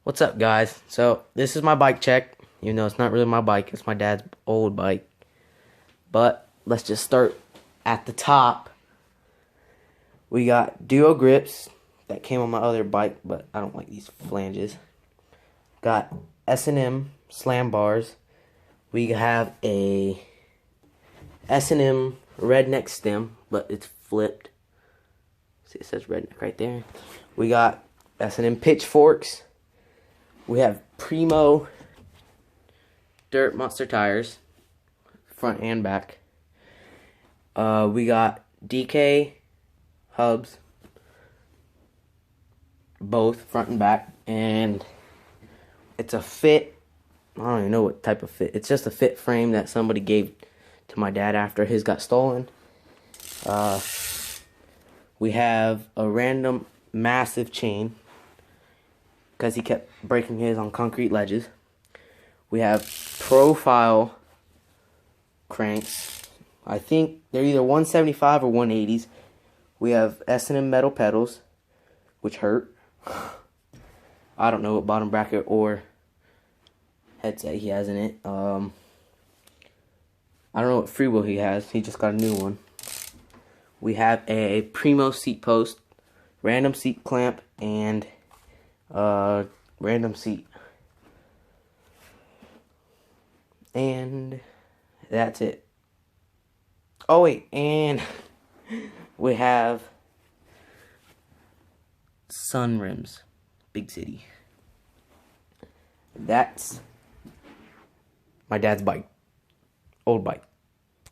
What's up, guys? So, this is my bike check. Even though it's not really my bike, it's my dad's old bike. But, let's just start at the top. We got duo grips that came on my other bike, but I don't like these flanges. Got S&M slam bars. We have a S&M redneck stem, but it's flipped. See, it says redneck right there. We got S&M pitchforks. We have Primo Dirt Monster tires, front and back. We got DK hubs, both front and back, and it's a fit. I don't even know what type of fit. It's just a fit frame that somebody gave to my dad after his got stolen. We have a random massive chain because he kept breaking his on concrete ledges. We have profile cranks. I think they're either 175 or 180s. We have S&M metal pedals, which hurt. I don't know what bottom bracket or headset he has in it. I don't know what freewheel he has. He just got a new one. We have a Primo seat post, random seat clamp, and random seat. And that's it. Oh wait, and we have sun rims, Big City. That's my dad's bike, old bike.